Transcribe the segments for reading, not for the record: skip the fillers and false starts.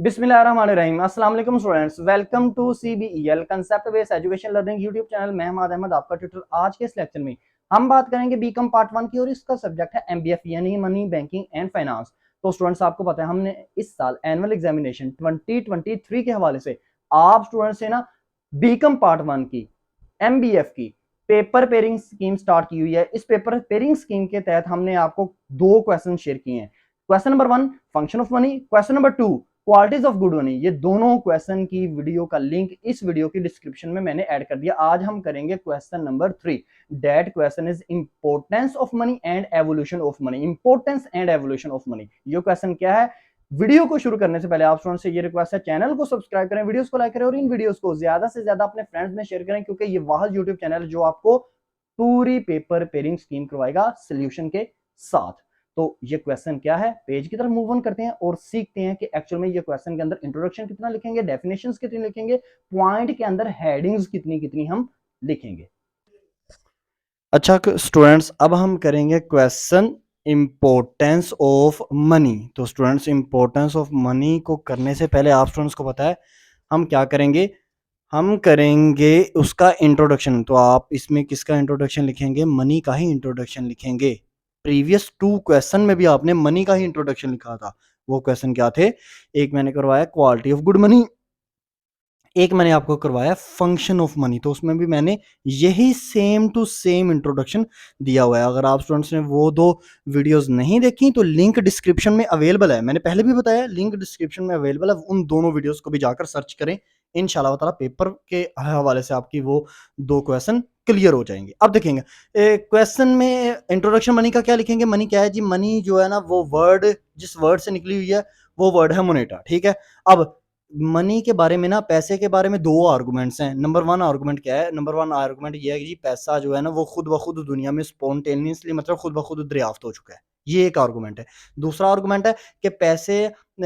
बिस्मिल्लाहिर्रहमानिर्रहीम। अस्सलाम वालेकुम students, welcome to CBEL concept based education learning YouTube channel. मैं हमाद अहमद आपका ट्यूटर। आज के इस लेक्चर में हम बात करेंगे बीकॉम पार्ट 1 की और इसका सब्जेक्ट है MBF यानी मनी बैंकिंग एंड फाइनेंस। तो स्टूडेंट्स आपको पता है हमने इस साल एनुअल एग्जामिनेशन 2023 के हवाले से आप स्टूडेंट्स से ना बीकॉम पार्ट 1 की MBF की पेपर पेयरिंग स्कीम स्टार्ट की हुई है। इस पेपर पेयरिंग स्कीम के तहत हमने आपको दो क्वेश्चन शेयर किए हैं। Question number 1 function of money, question number 2 qualities of good money. ये दोनों क्वेश्चन की वीडियो का लिंक इस वीडियो की डिस्क्रिप्शन में मैंने ऐड कर दिया। आज हम करेंगे question number 3। That question is importance of money and evolution of money. Importance and evolution of money, ये क्वेश्चन क्या है? वीडियो को शुरू करने से पहले आप स्टूडेंट से ये रिक्वेस्ट है, चैनल को सब्सक्राइब करें, वीडियोस को लाइक करें और इन वीडियोस को ज्यादा से ज्यादा अपने फ्रेंड्स में शेयर करें, क्योंकि ये वह यूट्यूब चैनल जो आपको पूरी पेपर पेयरिंग स्कीम करवाएगा सोल्यूशन के साथ। तो ये क्वेश्चन क्या है, पेज की तरफ मूव ऑन करते हैं और सीखते हैं कि एक्चुअल में ये क्वेश्चन के अंदर इंट्रोडक्शन कितना लिखेंगे, डेफिनेशंस कितनी लिखेंगे, पॉइंट के अंदर हेडिंग्स कितनी कितनी हम लिखेंगे। अच्छा स्टूडेंट्स, अब हम करेंगे क्वेश्चन इंपोर्टेंस ऑफ मनी। तो स्टूडेंट्स, इंपोर्टेंस ऑफ मनी को करने से पहले आप स्टूडेंट्स को पता है हम क्या करेंगे, हम करेंगे उसका इंट्रोडक्शन। तो आप इसमें किसका इंट्रोडक्शन लिखेंगे? मनी का ही इंट्रोडक्शन लिखेंगे। प्रीवियस 2 क्वेश्चन में भी आपने मनी का ही इंट्रोडक्शन लिखा था। वो क्वेश्चन क्या थे? एक मैंने करवाया क्वालिटी ऑफ गुड मनी, एक मैंने आपको करवाया फंक्शन ऑफ मनी। तो उसमें भी मैंने यही सेम टू सेम इंट्रोडक्शन दिया हुआ है। अगर आप स्टूडेंट्स ने वो 2 वीडियोस नहीं देखी तो लिंक डिस्क्रिप्शन में अवेलेबल है। मैंने पहले भी बताया लिंक डिस्क्रिप्शन में अवेलेबल है, उन दोनों वीडियोस को भी जाकर सर्च करें। इंशाल्लाह ताला पेपर के हवाले से आपकी वो 2 क्वेश्चन क्लियर हो जाएंगे। अब देखेंगे क्वेश्चन में इंट्रोडक्शन मनी का क्या लिखेंगे। मनी क्या है जी? मनी जो है ना, वो वर्ड जिस वर्ड से निकली हुई है वो वर्ड है मोनेटा। ठीक है। अब मनी के बारे में ना, पैसे के बारे में 2 आर्गुमेंट्स हैं। नंबर 1 आर्गुमेंट क्या है? नंबर 1 आर्गुमेंट ये है कि जी पैसा जो है ना वो खुद ब खुद दुनिया में स्पॉन्टेनियसली, मतलब खुद ब खुद दरियाफ्त हो चुका है। ये एक आर्गुमेंट है। दूसरा आर्गुमेंट है कि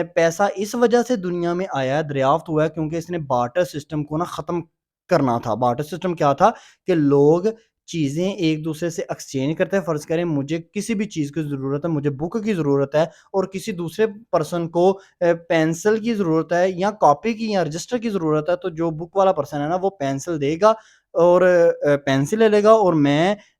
पैसा इस वजह से दुनिया में आया है, दरियाफ्त हुआ है, क्योंकि इसने बार्टर सिस्टम को ना खत्म करना था। बार्टर सिस्टम क्या था कि लोग चीज़ें एक दूसरे से एक्सचेंज करते हैं। फ़र्ज़ करें मुझे किसी भी चीज़ की ज़रूरत है, मुझे बुक की ज़रूरत है और किसी दूसरे पर्सन को पेंसिल की ज़रूरत है या कॉपी की या रजिस्टर की ज़रूरत है, तो जो बुक वाला पर्सन है ना वो पेंसिल देगा और पेंसिल ले लेगा। और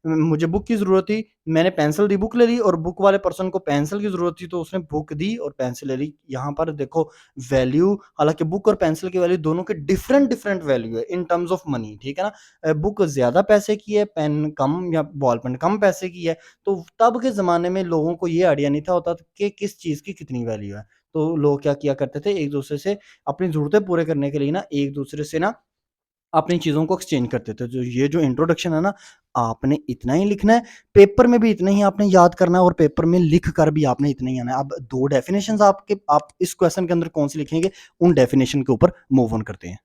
मुझे बुक की ज़रूरत थी, मैंने पेंसिल दी, बुक ले ली, और बुक वाले पर्सन को पेंसिल की ज़रूरत थी तो उसने बुक दी और पेंसिल ले ली। यहाँ पर देखो वैल्यू, हालाँकि बुक और पेंसिल की वैल्यू दोनों के डिफरेंट डिफरेंट वैल्यू है इन टर्म्स ऑफ मनी। ठीक है ना? बुक ज़्यादा पैसे की है, पेन कम या बॉल पेन कम पैसे की है। तो तब के ज़माने में लोगों को ये आइडिया नहीं था होता कि किस चीज़ की कितनी वैल्यू है। तो लोग क्या किया करते थे, एक दूसरे से अपनी ज़रूरतें पूरे करने के लिए ना एक दूसरे से ना अपनी चीज़ों को एक्सचेंज करते थे। तो ये जो इंट्रोडक्शन है ना, आपने इतना ही लिखना है, पेपर में भी इतना ही आपने याद करना है और पेपर में लिख कर भी आपने इतना ही आना है। अब 2 डेफिनेशंस आप इस क्वेश्चन के अंदर कौन सी लिखेंगे, उन डेफिनेशन के ऊपर मूव ऑन करते हैं।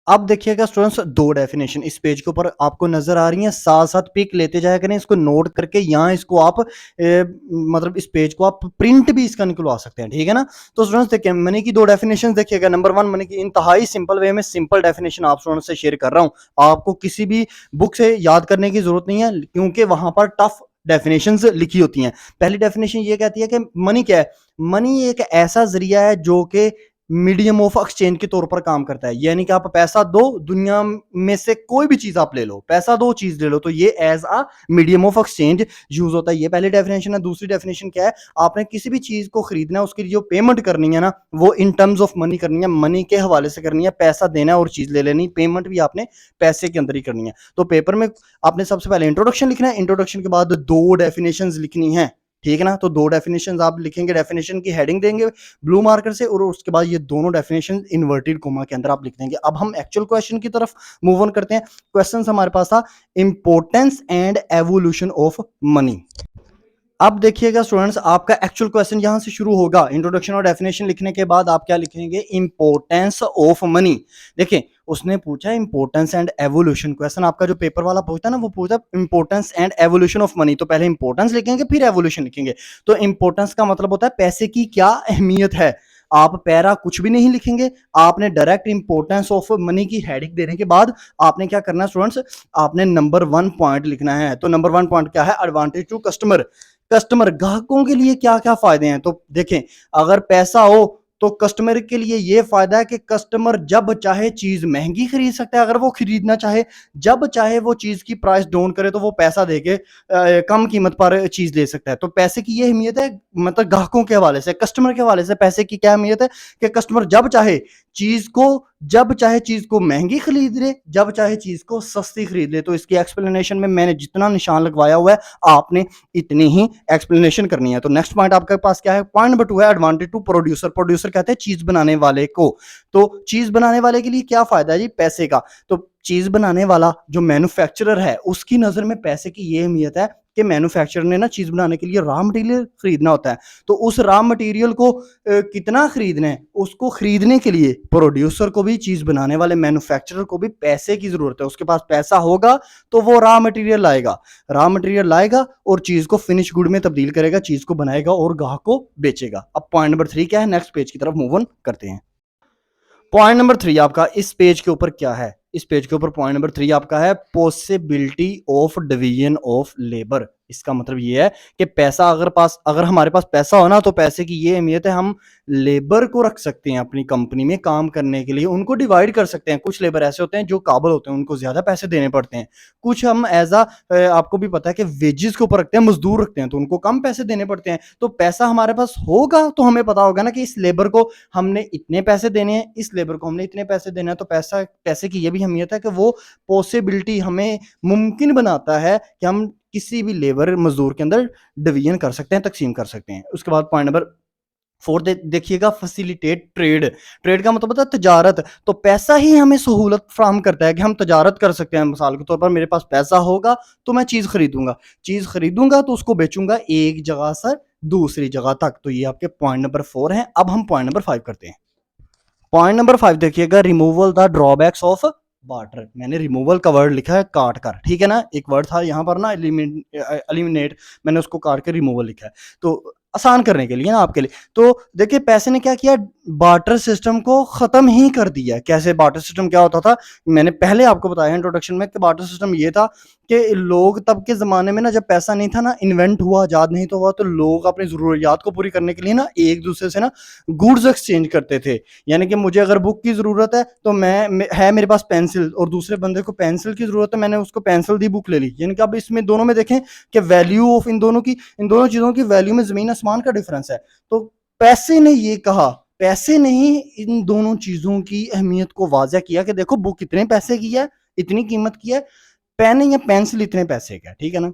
अब देखिएगा स्टूडेंट्स, 2 डेफिनेशन इस पेज के ऊपर आपको नजर आ रही हैं। साथ साथ पिक लेते जाया करें, इसको नोट करके यहाँ इसको आप मतलब इस पेज को आप प्रिंट भी इसका निकलवा सकते हैं। ठीक है ना? तो स्टूडेंट्स देखिए, मनी की 2 डेफिनेशन देखिएगा। नंबर 1 मनी की इंतहाई सिंपल वे में सिंपल डेफिनेशन आप स्टूडेंट्स से शेयर कर रहा हूँ। आपको किसी भी बुक से याद करने की जरूरत नहीं है, क्योंकि वहां पर टफ डेफिनेशंस लिखी होती हैं। पहली डेफिनेशन ये कहती है कि मनी क्या है? मनी एक ऐसा जरिया है जो कि मीडियम ऑफ एक्सचेंज के तौर पर काम करता है। यानी कि आप पैसा दो, दुनिया में से कोई भी चीज आप ले लो, पैसा दो, चीज ले लो, तो ये as a medium of exchange use होता है। ये पहली डेफिनेशन है। दूसरी डेफिनेशन क्या है? आपने किसी भी चीज को खरीदना है, उसकी जो पेमेंट करनी है ना, वो इन टर्म्स ऑफ मनी करनी है, मनी के हवाले से करनी है। पैसा देना है और चीज ले लेनी, पेमेंट भी आपने पैसे के अंदर ही करनी है। तो पेपर में आपने सबसे पहले इंट्रोडक्शन लिखना है, इंट्रोडक्शन के बाद 2 डेफिनेशन लिखनी है। ठीक है ना? तो 2 डेफिनेशन आप लिखेंगे, डेफिनेशन की हेडिंग देंगे ब्लू मार्कर से, और उसके बाद ये दोनों डेफिनेशन इन्वर्टेड कोमा के अंदर आप लिख देंगे। अब हम एक्चुअल क्वेश्चन की तरफ मूव ऑन करते हैं। क्वेश्चन हमारे पास था importance and evolution of money. अब देखिएगा स्टूडेंट्स, आपका एक्चुअल क्वेश्चन यहां से शुरू होगा। इंट्रोडक्शन और डेफिनेशन लिखने के बाद आप क्या लिखेंगे? Importance of money. देखिए, उसने पूछा इंपोर्टेंस एंड एवोल्यूशन। क्वेश्चन आपका जो पेपर वाला पूछता है ना, वो पूछता importance and evolution of money. तो पहले इंपोर्टेंस लिखेंगे फिर एवोल्यूशन लिखेंगे। तो इंपोर्टेंस का मतलब होता है पैसे की क्या अहमियत है। आप पैरा कुछ भी नहीं लिखेंगे, आपने डायरेक्ट इंपोर्टेंस ऑफ मनी की हेडिंग देने के बाद आपने क्या करना है स्टूडेंट्स, आपने नंबर 1 पॉइंट लिखना है। तो नंबर 1 पॉइंट क्या है? Advantage to customer. कस्टमर ग्राहकों के लिए क्या क्या फायदे हैं, तो देखें, अगर पैसा हो तो कस्टमर के लिए ये फायदा है कि कस्टमर जब चाहे चीज महंगी खरीद सकता है, अगर वो खरीदना चाहे, जब चाहे वो चीज की प्राइस डाउन करे तो वो पैसा देके कम कीमत पर चीज ले सकता है। तो पैसे की ये अहमियत है, मतलब ग्राहकों के हवाले से, कस्टमर के हवाले से पैसे की क्या अहमियत है कि कस्टमर जब चाहे चीज को महंगी खरीद ले, जब चाहे चीज को सस्ती खरीद ले। तो इसकी एक्सप्लेनेशन में मैंने जितना निशान लगवाया हुआ है आपने इतनी ही एक्सप्लेनेशन करनी है। तो नेक्स्ट पॉइंट आपके पास क्या है, पॉइंट नंबर 2 है एडवांटेज टू प्रोड्यूसर। प्रोड्यूसर कहते हैं चीज बनाने वाले को। तो चीज बनाने वाले के लिए क्या फायदा है जी, पैसे का। तो चीज बनाने वाला जो मैन्युफैक्चरर है उसकी नजर में पैसे की ये अहमियत है कि मैन्युफैक्चरर ने ना चीज बनाने के लिए रॉ मटेरियल खरीदना होता है। तो उस रॉ मटेरियल को कितना खरीदना है, उसको खरीदने के लिए प्रोड्यूसर को भी, चीज बनाने वाले मैन्युफैक्चरर को भी पैसे की जरूरत है। उसके पास पैसा होगा तो वो रॉ मटेरियल लाएगा और चीज को फिनिश गुड में तब्दील करेगा, चीज को बनाएगा और ग्राहक को बेचेगा। अब पॉइंट नंबर 3 क्या है, नेक्स्ट पेज की तरफ मूव ऑन करते हैं। पॉइंट नंबर 3 आपका इस पेज के ऊपर क्या है, इस पेज के ऊपर पॉइंट नंबर 3 आपका है possibility of division of labour. इसका मतलब ये है कि पैसा अगर हमारे पास पैसा हो ना, तो पैसे की ये अहमियत है, हम लेबर को रख सकते हैं अपनी कंपनी में काम करने के लिए, उनको डिवाइड कर सकते हैं। कुछ लेबर ऐसे होते हैं जो काबिल होते हैं, उनको ज्यादा पैसे देने पड़ते हैं। कुछ हम आपको भी पता है कि वेजेस के ऊपर रखते हैं, मजदूर रखते हैं, तो उनको कम पैसे देने पड़ते हैं। तो पैसा हमारे पास होगा तो हमें पता होगा ना कि इस लेबर को हमने इतने पैसे देने हैं, इस लेबर को हमने इतने पैसे देने हैं। तो पैसे की ये भी अहमियत है कि वो पॉसिबिलिटी हमें मुमकिन बनाता है कि हम किसी भी लेबर मजदूर के अंदर डिवीजन कर सकते हैं, तकसीम कर सकते हैं। उसके बाद पॉइंट नंबर 4 देखिएगा, फैसिलिटेट ट्रेड। ट्रेड का मतलब होता है तजारत। तो पैसा ही हमें सहूलत फ्राहम करता है कि हम तजारत कर सकते हैं। मिसाल के तौर पर मेरे पास पैसा होगा तो मैं चीज खरीदूंगा तो उसको बेचूंगा एक जगह से दूसरी जगह तक। तो ये आपके पॉइंट नंबर 4 है। अब हम पॉइंट नंबर 5 करते हैं। पॉइंट नंबर 5 देखिएगा, removal the drawbacks of barter. मैंने रिमूवल का वर्ड लिखा है काट कर, ठीक है ना, एक वर्ड था यहां पर ना एलिमिनेट, मैंने उसको काट के रिमूवल लिखा है, तो आसान करने के लिए ना आपके लिए। तो देखिए पैसे ने क्या किया, बार्टर सिस्टम को खत्म ही कर दिया। कैसे, बार्टर सिस्टम क्या होता था, मैंने पहले आपको बताया इंट्रोडक्शन में कि बार्टर सिस्टम ये था कि लोग तब के ज़माने में ना, जब पैसा नहीं था ना, इन्वेंट हुआ, आज़ाद नहीं तो हुआ, तो लोग अपनी ज़रूरियात को पूरी करने के लिए ना एक दूसरे से ना गुड्स एक्सचेंज करते थे। यानी कि मुझे अगर बुक की ज़रूरत है तो है मेरे पास पेंसिल, और दूसरे बंदे को पेंसिल की ज़रूरत है, मैंने उसको पेंसिल दी, बुक ले ली। यानी कि अब इसमें दोनों में देखें कि वैल्यू ऑफ इन दोनों चीज़ों की वैल्यू में ज़मीन आसमान का डिफरेंस है। तो पैसे ने ही इन दोनों चीज़ों की अहमियत को वाज़ह किया कि देखो बुक इतने पैसे की है, इतनी कीमत की है, पेन या पेंसिल इतने पैसे का है, ठीक है ना।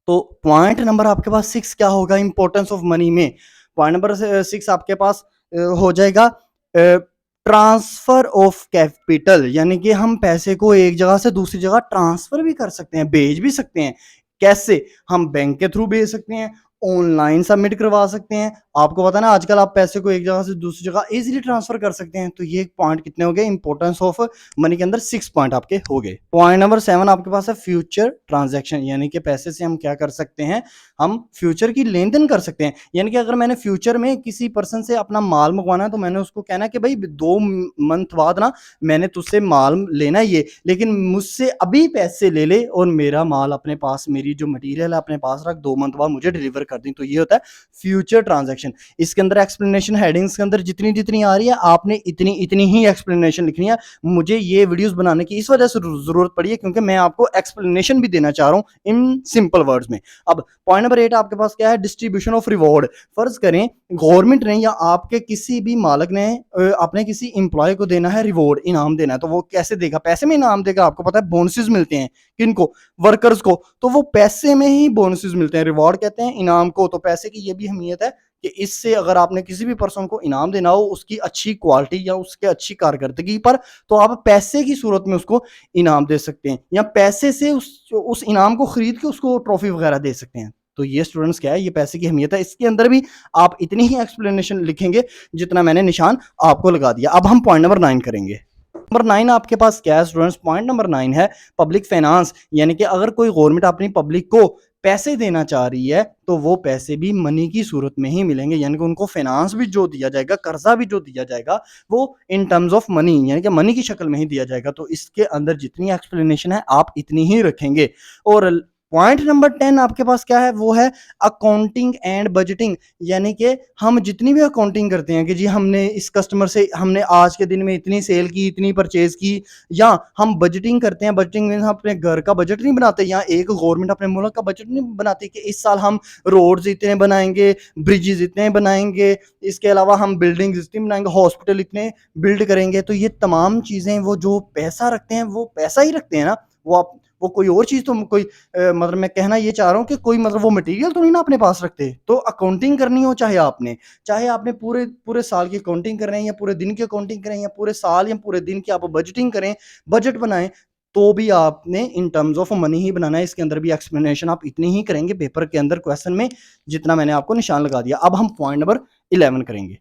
तो पॉइंट नंबर आपके पास 6 क्या होगा इंपॉर्टेंस ऑफ मनी में। पॉइंट नंबर 6 आपके पास हो जाएगा ट्रांसफर ऑफ कैपिटल। यानी कि हम पैसे को एक जगह से दूसरी जगह ट्रांसफर भी कर सकते हैं, भेज भी सकते हैं। कैसे, हम बैंक के थ्रू भेज सकते हैं, ऑनलाइन सबमिट करवा सकते हैं। आपको पता है ना, आजकल आप पैसे को एक जगह से दूसरी जगह इजीली ट्रांसफर कर सकते हैं। तो ये पॉइंट कितने हो गए इंपॉर्टेंस ऑफ मनी के अंदर, 6 पॉइंट आपके हो गए। पॉइंट नंबर 7 आपके पास है फ्यूचर ट्रांजैक्शन। यानी कि पैसे से हम क्या कर सकते हैं, हम फ्यूचर की लेन देन कर सकते हैं। यानी कि अगर मैंने फ्यूचर में किसी पर्सन से अपना माल मंगवाना है, तो मैंने उसको कहना है कि भाई 2 मंथ बाद ना मैंने तुझसे माल लेना है ये, लेकिन मुझसे अभी पैसे ले ले और मेरा माल अपने पास, मेरी जो मटेरियल है अपने पास रख, 2 मंथ बाद मुझे डिलीवर कर दी। तो ये होता है फ्यूचर ट्रांजैक्शन। इसके अंदर एक्सप्लेनेशन हेडिंग्स के अंदर जितनी जितनी आ रही है, आपने इतनी इतनी ही एक्सप्लेनेशन लिखनी है। मुझे ये वीडियोस बनाने की इस वजह से जरूरत पड़ी है क्योंकि मैं आपको एक्सप्लेनेशन भी देना चाह रहा हूं इन सिंपल वर्ड्स में। अब पॉइंट नंबर 8 आपके पास क्या है, डिस्ट्रीब्यूशन ऑफ रिवॉर्ड। फर्ज करें गवर्नमेंट ने या आपके किसी भी मालिक ने अपने किसी एम्प्लॉय को देना है रिवॉर्ड, इनाम देना है, तो वो कैसे देगा, पैसे में इनाम देगा। आपको पता है बोनसेस मिलते हैं किनको, वर्कर्स को, तो वो पैसे में ही बोनसेस मिलते हैं, रिवॉर्ड कहते हैं इनाम को। तो पैसे की ये भी अहमियत है कि इससे अगर आपने किसी भी पर्सन को इनाम देना हो उसकी अच्छी क्वालिटी या उसके अच्छी कारकर्दगी पर, तो आप पैसे की सूरत में उसको इनाम दे सकते हैं, या पैसे से उस इनाम को खरीद के उसको ट्रॉफी वगैरह दे सकते हैं। तो ये स्टूडेंट्स क्या है, ये पैसे की अहमियत है। इसके अंदर भी आप इतनी ही एक्सप्लेनेशन लिखेंगे जितना मैंने निशान आपको लगा दिया। अब हम पॉइंट नंबर 9 करेंगे। नंबर 9 आपके पास क्या है स्टूडेंट्स, पॉइंट नंबर 9 है पब्लिक फाइनेंस। यानी कि अगर कोई गवर्नमेंट अपनी पब्लिक को पैसे देना चाह रही है तो वो पैसे भी मनी की सूरत में ही मिलेंगे। यानी कि उनको फाइनेंस भी जो दिया जाएगा, कर्जा भी जो दिया जाएगा, वो इन टर्म्स ऑफ मनी, यानी कि मनी की शक्ल में ही दिया जाएगा। तो इसके अंदर जितनी एक्सप्लेनेशन है आप इतनी ही रखेंगे। और पॉइंट नंबर 10 आपके पास क्या है, वो है अकाउंटिंग एंड बजटिंग। यानी कि हम जितनी भी अकाउंटिंग करते हैं कि जी हमने इस कस्टमर से हमने आज के दिन में इतनी सेल की, इतनी परचेज की, या हम बजटिंग करते हैं। बजटिंग में हम अपने घर का बजट नहीं बनाते, या एक गवर्नमेंट अपने मुल्क का बजट नहीं बनाती कि इस साल हम रोड्स इतने बनाएंगे, ब्रिजेस इतने बनाएंगे, इसके अलावा हम बिल्डिंग्स इतनी बनाएंगे, हॉस्पिटल इतने बिल्ड करेंगे। तो ये तमाम चीज़ें वो जो पैसा रखते हैं वो पैसा ही रखते हैं ना, वो आप वो कोई और चीज़ तो कोई मतलब मैं कहना ये चाह रहा हूँ कि कोई मतलब वो मटेरियल तो नहीं ना अपने पास रखते। तो अकाउंटिंग करनी हो चाहे आपने पूरे पूरे साल की अकाउंटिंग कर रहे हैं, या पूरे दिन की अकाउंटिंग कर रहे हैं, या पूरे साल या पूरे दिन की आप बजटिंग करें, बजट बनाएं, तो भी आपने इन टर्म्स ऑफ मनी ही बनाना है। इसके अंदर भी एक्सप्लेनेशन आप इतनी ही करेंगे पेपर के अंदर क्वेश्चन में जितना मैंने आपको निशान लगा दिया। अब हम पॉइंट नंबर 11 करेंगे।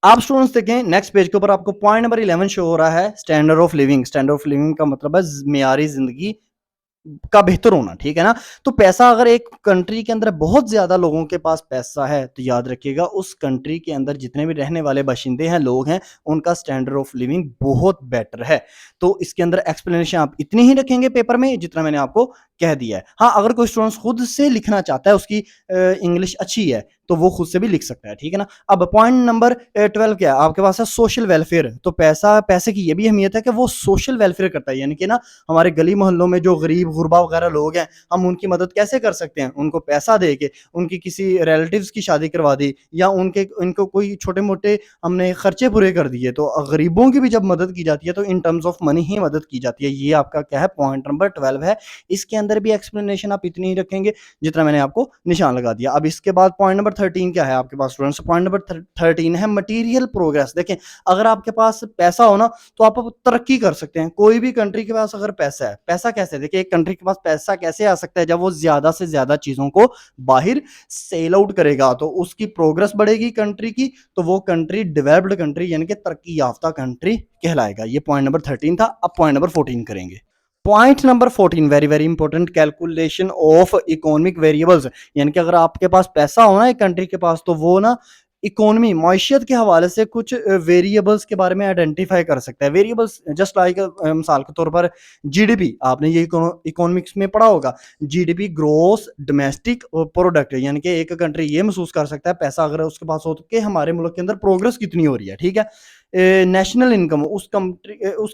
आप स्टूडेंट्स देखें नेक्स्ट पेज के ऊपर आपको पॉइंट नंबर 11 शो हो रहा है, standard of living. Standard of living का मतलब है मियारी जिंदगी का बेहतर होना, ठीक है ना। तो पैसा अगर एक कंट्री के अंदर बहुत ज्यादा लोगों के पास पैसा है, तो याद रखिएगा उस कंट्री के अंदर जितने भी रहने वाले बाशिंदे हैं, लोग हैं, उनका स्टैंडर्ड ऑफ लिविंग बहुत बेटर है। तो इसके अंदर एक्सप्लेनेशन आप इतनी ही रखेंगे पेपर में जितना मैंने आपको कह दिया है। हाँ, अगर कोई स्टूडेंट खुद से लिखना चाहता है, उसकी इंग्लिश अच्छी है, तो वो खुद से भी लिख सकता है, ठीक है ना। अब पॉइंट नंबर 12 क्या है आपके पास है, सोशल वेलफेयर। तो पैसे की ये भी अहमियत है कि वो सोशल वेलफेयर करता है, यानी कि ना हमारे गली मोहल्लों में जो गरीब गुरबा वगैरह लोग हैं, हम उनकी मदद कैसे कर सकते हैं, उनको पैसा दे के, उनकी किसी रिलेटिव्स की शादी करवा दी, या उनको कोई छोटे मोटे हमने खर्चे पूरे कर दिए। तो गरीबों की भी जब मदद की जाती है तो इन टर्म्स ऑफ मनी ही मदद की जाती है। ये आपका क्या है, पॉइंट नंबर 12 है। इसके अंदर भी एक्सप्लेनेशन आप इतनी ही रखेंगे जितना मैंने आपको निशान लगा दिया। अब इसके बाद पॉइंट नंबर 13 क्या है आपके पास स्टूडेंट्स, पॉइंट नंबर 13 है मटेरियल प्रोग्रेस। देखें, अगर आपके पास पैसा हो ना, तो आप तरक्की कर सकते हैं। कोई भी कंट्री के पास अगर पैसा है, पैसा कैसे, देखिए एक कंट्री के पास पैसा कैसे आ सकता है, जब वो ज्यादा से ज्यादा चीजों को बाहर सेल आउट करेगा, तो उसकी प्रोग्रेस बढ़ेगी कंट्री की, तो वो कंट्री डेवलप्ड कंट्री यानी कि तरक्की याफ्ता कंट्री कहलाएगा। ये पॉइंट नंबर 13 था। अब पॉइंट नंबर 14 करेंगे। Point number 14 very very important, calculation of economic variables. यानी कि अगर आपके पास पैसा हो ना एक कंट्री के पास, तो वो ना इकोनॉमी माशियत के हवाले से कुछ वेरिएबल्स के बारे में आइडेंटिफाई कर सकता है। वेरिएबल्स जस्ट लाइक मिसाल के तौर पर जीडीपी, आपने ये इकोनॉमिक्स में पढ़ा होगा। जीडीपी ग्रोस डोमेस्टिक प्रोडक्ट, यानी कि एक कंट्री ये महसूस कर सकता है पैसा अगर उसके पास हो तो कि हमारे मुल्क के अंदर प्रोग्रेस कितनी हो रही है, ठीक है। नेशनल इनकम उस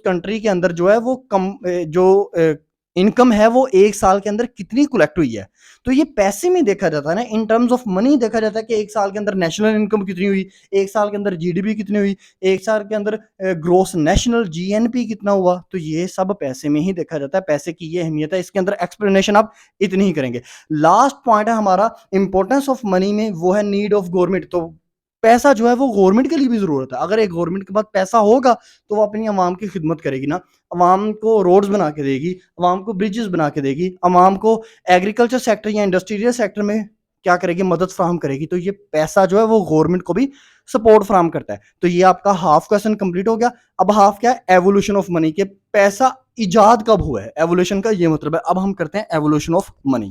कंट्री के अंदर जो है वो जो इनकम है वो एक साल के अंदर कितनी कलेक्ट हुई है। तो ये पैसे में देखा जाता है ना, इन टर्म्स ऑफ मनी देखा जाता है कि एक साल के अंदर नेशनल इनकम कितनी हुई, एक साल के अंदर जीडीपी कितनी हुई, एक साल के अंदर ग्रोस नेशनल जीएनपी कितना हुआ। तो ये सब पैसे में ही देखा जाता है, पैसे की ये अहमियत है। इसके अंदर एक्सप्लेनेशन आप इतनी ही करेंगे। लास्ट पॉइंट है हमारा इंपॉर्टेंस ऑफ मनी में, वो है नीड ऑफ गवर्नमेंट। तो पैसा जो है वो गवर्नमेंट के लिए भी जरूरत है। अगर एक गवर्नमेंट के पास पैसा होगा तो वो अपनी आवाम की खिदमत करेगी ना, आवाम को रोड्स बना के देगी, आवाम को ब्रिजेस बना के देगी, आवाम को एग्रीकल्चर सेक्टर या इंडस्ट्रियल सेक्टर में क्या करेगी, मदद फराहम करेगी। तो ये पैसा जो है वो गवर्नमेंट को भी सपोर्ट फराहम करता है। तो ये आपका हाफ क्वेश्चन कंप्लीट हो गया। अब हाफ क्या है, एवोल्यूशन ऑफ मनी, के पैसा इजाद कब हुआ है, एवोल्यूशन का ये मतलब है। अब हम करते हैं एवोल्यूशन ऑफ मनी।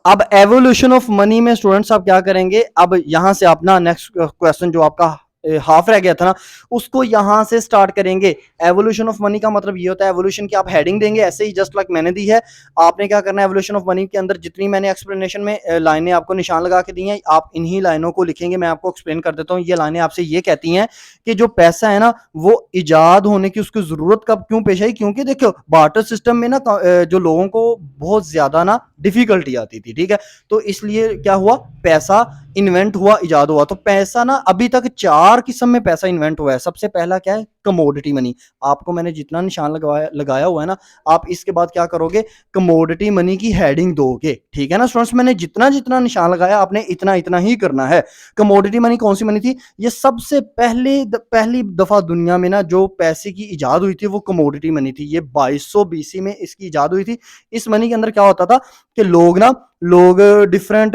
अब एवोल्यूशन ऑफ मनी में स्टूडेंट्स आप क्या करेंगे, अब यहां से अपना नेक्स्ट क्वेश्चन जो आपका हाफ रह गया था ना, उसको यहां से स्टार्ट करेंगे। एवोल्यूशन ऑफ मनी का मतलब ये होता है, एवोल्यूशन की आप हेडिंग देंगे ऐसे ही जस्ट लाइक मैंने दी है। आपने क्या करना है, एवोल्यूशन ऑफ मनी के अंदर जितनी मैंने एक्सप्लेनेशन में लाइनें आपको निशान लगा के दी हैं, आप इन्हीं लाइनों को लिखेंगे। मैं आपको एक्सप्लेन कर देता हूँ। ये लाइनें आपसे ये कहती हैं कि जो पैसा है ना, वो इजाद होने की उसकी जरूरत कब क्यों पेश आई, क्योंकि देखो बार्टर सिस्टम में ना जो लोगों को बहुत ज्यादा ना डिफिकल्टी आती थी, ठीक है। तो इसलिए क्या हुआ, पैसा इन्वेंट हुआ, इजाद हुआ। तो पैसा ना अभी तक 4 किस्म में पैसा इन्वेंट हुआ है। सबसे पहला क्या है, कमोडिटी मनी। आपको मैंने जितना निशान लगाया हुआ है ना, आप इसके बाद क्या करोगे, कमोडिटी मनी की हेडिंग दोगे, ठीक है ना स्टूडेंट्स। मैंने जितना जितना निशान लगाया आपने इतना इतना ही करना है। कमोडिटी मनी कौन सी मनी थी, ये सबसे पहली दफा दुनिया में ना जो पैसे की इजाद हुई थी वो कमोडिटी मनी थी। ये 2200 बीसी में इसकी इजाद हुई थी। इस मनी के अंदर क्या होता था कि लोग डिफरेंट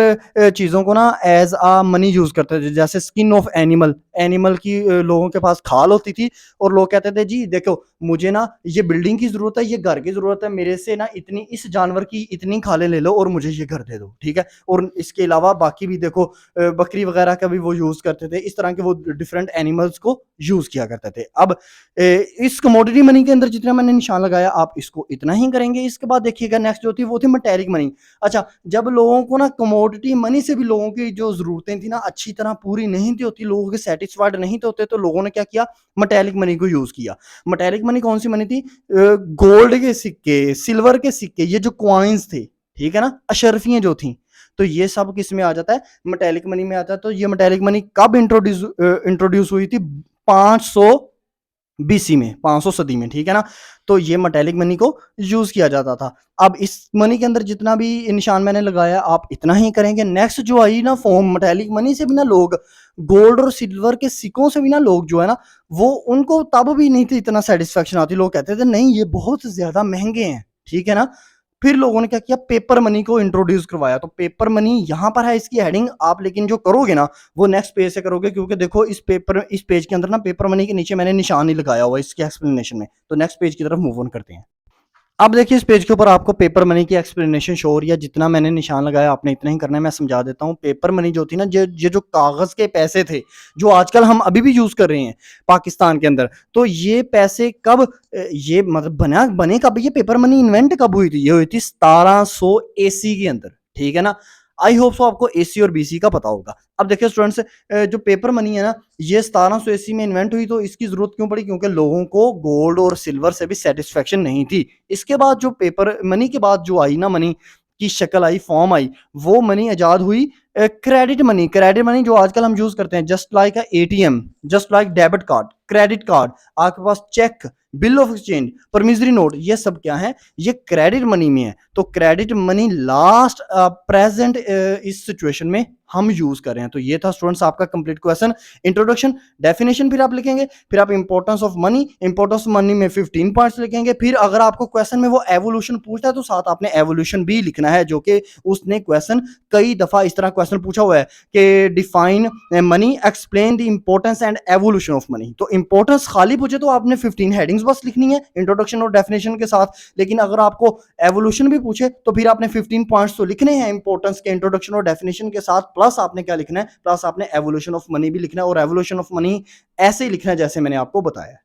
चीजों को ना एज आ मनी यूज करते थे, जैसे स्किन ऑफ एनिमल, एनिमल की लोगों के पास खाल होती थी और लोग कहते थे जी देखो मुझे ना ये बिल्डिंग की जरूरत है, ये घर की जरूरत है, मेरे से ना इतनी इस जानवर की इतनी खालें ले लो और मुझे ये घर दे दो, ठीक है। और इसके अलावा बाकी भी देखो बकरी वगैरह का भी वो यूज करते थे, इस तरह के वो डिफरेंट एनिमल्स को यूज किया करते थे। अब इस कमोडिटी मनी के अंदर जितना मैंने निशान लगाया आप इसको इतना ही करेंगे। इसके बाद देखिएगा नेक्स्ट जो थी वो थी मेटेलिक मनी। अच्छा, जब लोगों को ना कमोडिटी मनी से भी लोगों की जो जरूरतें थी ना अच्छी तरह पूरी नहीं थी होती, लोगों के सेटिस्फाइड नहीं थे होते, तो लोगों ने क्या किया, मेटेलिक मनी को यूज किया। मेटेलिक मनी कौन सी मनी थी, गोल्ड के सिक्के, सिल्वर के सिक्के, ये जो क्वाइंस थे, ठीक है ना, अशरफियां जो थी, तो ये सब किस में आ जाता है, मेटेलिक मनी में आता है। तो ये मेटेलिक मनी कब इंट्रोड्यूस हुई थी, 500 बीसी में, 500 सदी में, ठीक है ना। तो ये मेटेलिक मनी को यूज किया जाता था। अब इस मनी के अंदर जितना भी निशान मैंने लगाया आप इतना ही करेंगे। नेक्स्ट जो आई ना फॉर्म, मेटेलिक मनी से भी ना लोग, गोल्ड और सिल्वर के सिक्कों से भी ना लोग जो है ना वो उनको तब भी नहीं थी इतना सेटिस्फेक्शन आती, लोग कहते थे नहीं ये बहुत ज्यादा महंगे हैं, ठीक है ना। फिर लोगों ने क्या किया, पेपर मनी को इंट्रोड्यूस करवाया। तो पेपर मनी यहां पर है इसकी हेडिंग आप, लेकिन जो करोगे ना वो नेक्स्ट पेज से करोगे, क्योंकि देखो इस पेज के अंदर ना पेपर मनी के नीचे मैंने निशान ही लगाया हुआ है इसके एक्सप्लेनेशन में। तो नेक्स्ट पेज की तरफ मूव ऑन करते हैं। अब देखिए इस पेज के ऊपर आपको पेपर मनी की एक्सप्लेनेशन शो हो रही है, जितना मैंने निशान लगाया आपने इतना ही करना है। मैं समझा देता हूँ। पेपर मनी जो थी ना, ये जो कागज के पैसे थे जो आजकल हम अभी भी यूज कर रहे हैं पाकिस्तान के अंदर, तो ये पैसे कब ये मतलब बने कब, ये पेपर मनी इन्वेंट कब हुई थी, ये हुई थी 1700 एसी के अंदर, ठीक है ना। आई होप सो आपको एसी और बीसी का पता होगा। अब देखिए स्टूडेंट्स, जो पेपर मनी है ना ये 1700 ईस्वी में इन्वेंट हुई। तो इसकी जरूरत क्यों पड़ी, क्योंकि लोगों को गोल्ड और सिल्वर से भी सेटिस्फेक्शन नहीं थी। इसके बाद जो पेपर मनी के बाद जो आई ना मनी की शक्ल आई, फॉर्म आई, वो मनी आजाद हुई क्रेडिट मनी। क्रेडिट मनी जो आजकल हम यूज करते हैं, just like ATM, just like debit card, credit card, आपके पास cheque, bill of exchange, promissory note, ये सब क्या है, ये क्रेडिट मनी में है। तो क्रेडिट मनी लास्ट प्रेजेंट इस सिचुएशन में हम यूज कर रहे हैं। तो ये था स्टूडेंट्स आपका कंप्लीट क्वेश्चन, इंट्रोडक्शन, डेफिनेशन, फिर आप लिखेंगे, फिर आप importance of money, importance of money में 15 पॉइंट्स लिखेंगे। फिर अगर आपको क्वेश्चन में वो एवोल्यूशन पूछता है तो साथ आपने एवोल्यूशन भी लिखना है, जो कि उसने क्वेश्चन कई दफा इस तरह क्वेश्चन पूछा हुआ है कि define money, explain the importance and evolution of money. तो इंपॉर्टेंस खाली पूछे तो आपने 15 हेडिंग्स बस लिखनी है इंट्रोडक्शन और डेफिनेशन के साथ, लेकिन अगर आपको एवोल्यूशन भी पूछे तो फिर आपने 15 पॉइंट्स तो लिखने हैं इंपॉर्टेंस के, इंट्रोडक्शन और डेफिनेशन के साथ, प्लस आपने क्या लिखना है, प्लस आपने एवोल्यूशन ऑफ मनी भी लिखना है। और एवोल्यूशन ऑफ मनी ऐसे ही लिखना है जैसे मैंने आपको बताया।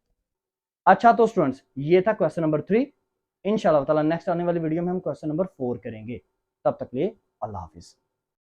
अच्छा तो स्टूडेंट्स ये था क्वेश्चन नंबर 3। इंशाल्लाह ताला नेक्स्ट आने वाली वीडियो में हम क्वेश्चन नंबर 4 करेंगे। तब तक लिए अल्लाह हाफिज।